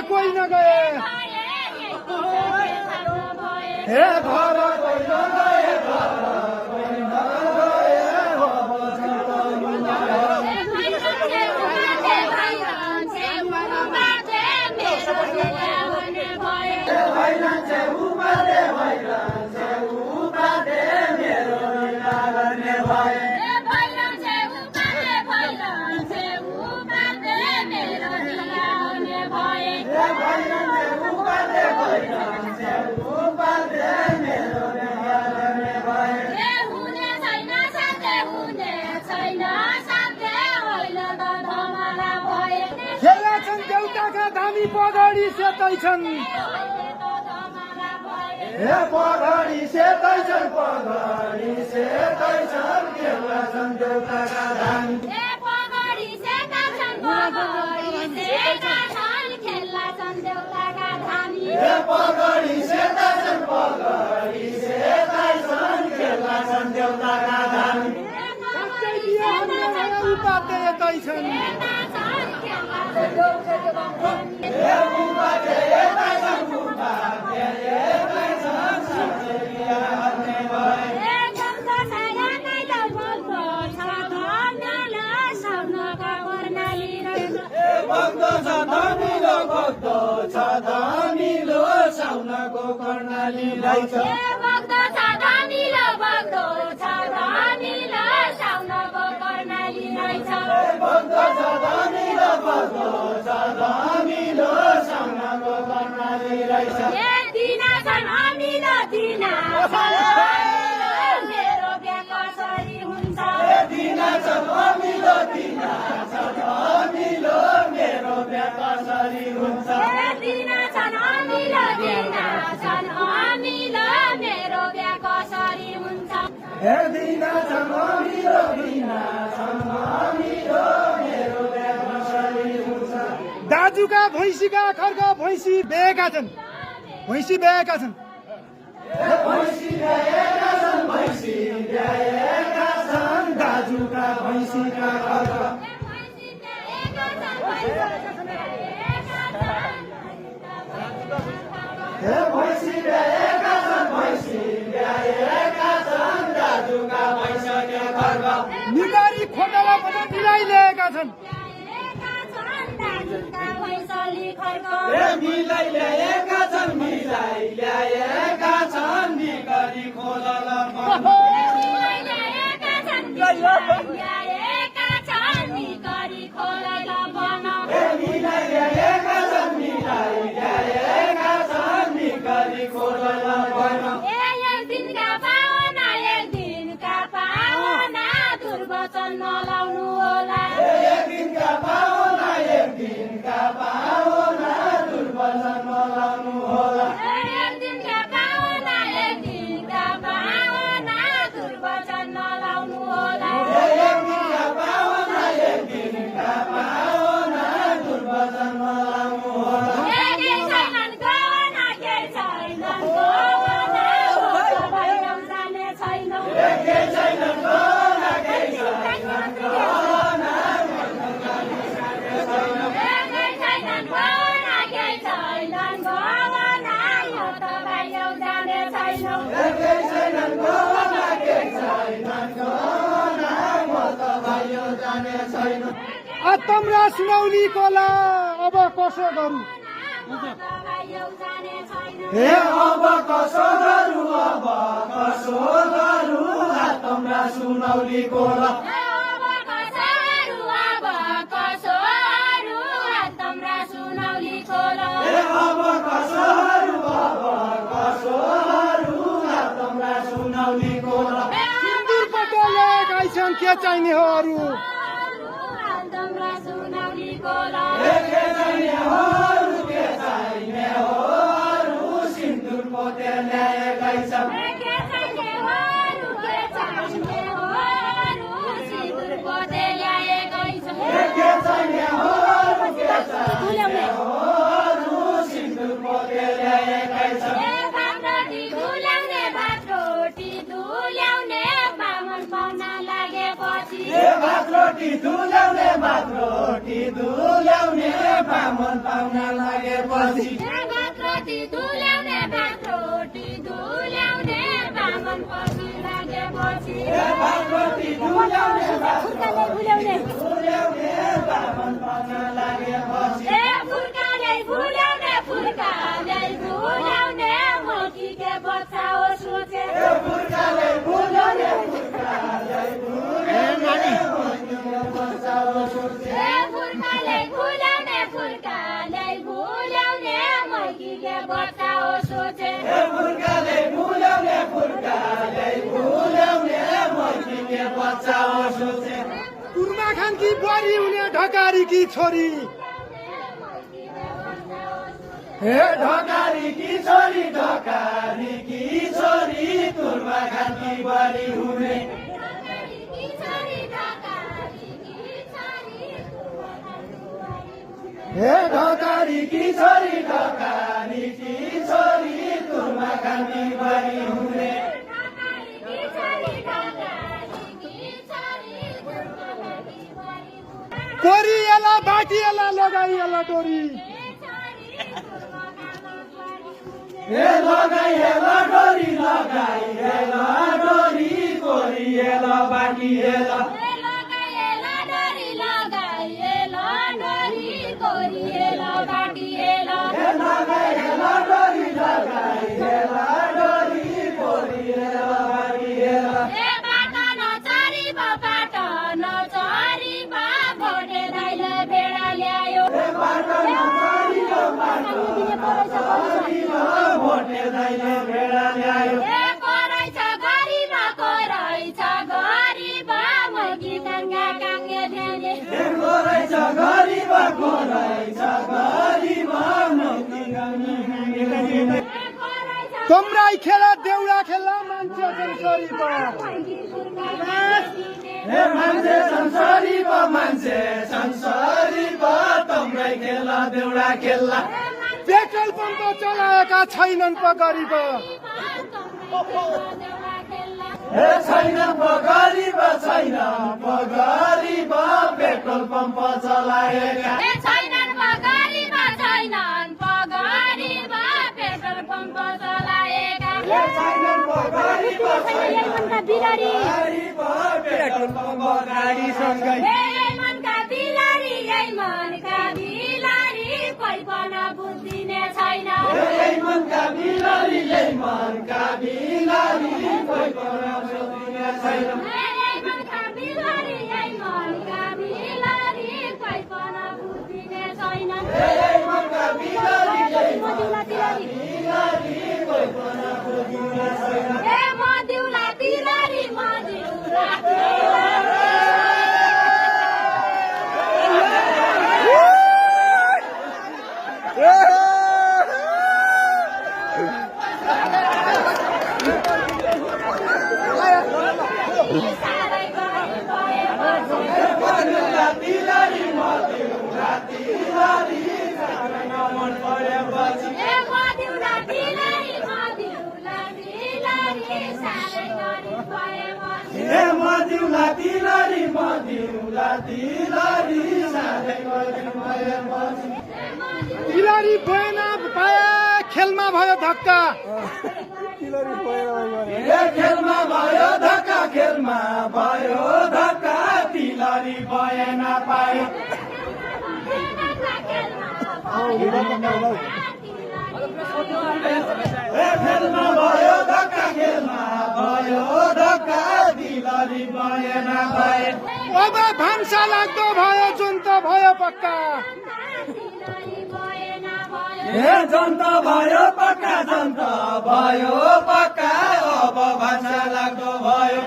कोही नगए हे घर कोही नगए धामी पगडी सेतैछन् हे पगडी सेतैछन् खेल्ला छन् देउताका धामी हे पगडी सेतैछन् खेल्ला छन् देउताका धामी हे पगडी सेतैछन् खेल्ला छन् देउताका धामी उपाध्याय तैछन् दाजुका भैँसीका खर्ग भैँसी बेहेका छन् दाजुका भैँसीका खर्ग निगारी खोटाला पनि मिलाइलिएका छन् मिलाइलिएका छन् निगारी खोटाला तम्रा सुनौली कोला अब कसो गरौँ हे अब कसो गरौँ तम्रा सुनौली कोला सिन्दुर पटेलले गाइछन् के चाहिने हो अरू सिन्दुर पटेलले गाइछन् भात रोटी धुल्याउने भात रोटी धुल्याउने बामन पाहुना लागेपछि भात रोटी धुल्याउने भात रोटी धुल्याउने बामन पछि लागेपछि भात रोटी धुल्याउने भात रोटी धुल्याउने बामन पाहुना लागेपछि फुर्काले भुल्याउने फुर्काले भुल्याउने मकीके बच्चा हो सोचे फुर्काले भुल्याउने फुर्काले भुल्याउने मकीके बच्चा हो सोचे फुर्काले भुल्याउने फुर्काले भुल्याउने मकीके बच्चा हो सोचे फुर्काले भुल्याउने फुर्काले भुल्याउने मकीके बच्चा हो सोचे कुर्मा खानकी बुहारी हुने ढकारी की छोरी हे ढकारी की छोरी तुरमा खानकी बुहारी हुने हे ढकारी की छोरी तुरमा खानकी बुहारी हुने कोरी एला बाटी एला लगाई एला डोरी हे लगाई हेला डोरी कोरी हेला बाटी हेला तम्राई खेला देउडा खेला मान्छे संसारी मान्छे संसारी तम्राई खेला देउडा खेल्ला पेट्रोल पम्प चलाएका छैनन् पगरीब छैन पगरीब पेट्रोल पम्प चलाएका पेट्रोल पम्प गाडी सँगै मनका बिलारी कल्पना बुझ्दिने छैन मनका बिलारी कल्पना बुझ्दिने छैन मनका बिलारी कल्पना बुझ्दिने छैन मनका बिलारी कल्पना बुझ्दिने छैन मदिउला तिलरी मदिउला तिलरी साधै भएपछि तिलरी भएन पाए खेलमा भयो धक्का खेलमा भयो धक्का तिलरी भएन पायो खेलमा भयो धक्का तिलरी भएन पाए अब भान्सा लाग्दो भयो जुन त भयो पक्का जन्त भयो पक्का अब भान्सा लाग्दो भयो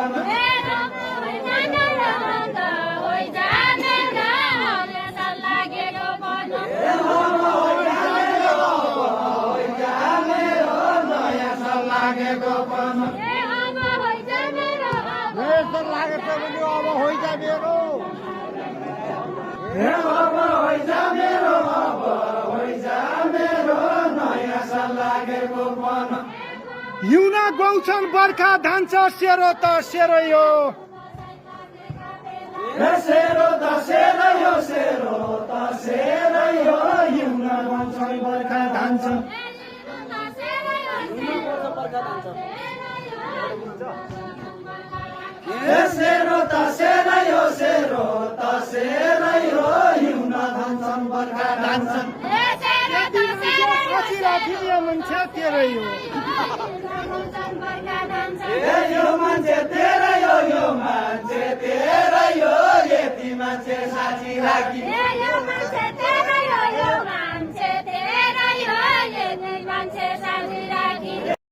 गोपन नयाँ साल लागेको पन अब होइजा मेरो हे अब होइजा मेरो अब होइजा मेरो नयाँ साल लागेको पन हिउना गउँछन् बर्खा धान्छ सेरो त सेरो यो सेरो त सेरै हो सेरो त सेरै हो हिउँ गन्छन् बर्खा धान्छ सेरो त सेरै हो सेरो त सेरै हो हिउँ गन्छन् बर्खा धान्छन् मान्छे तेरै हो यो मान्छे तेरै हो यो मान्छे तेरै हो यति मान्छे साथी राखी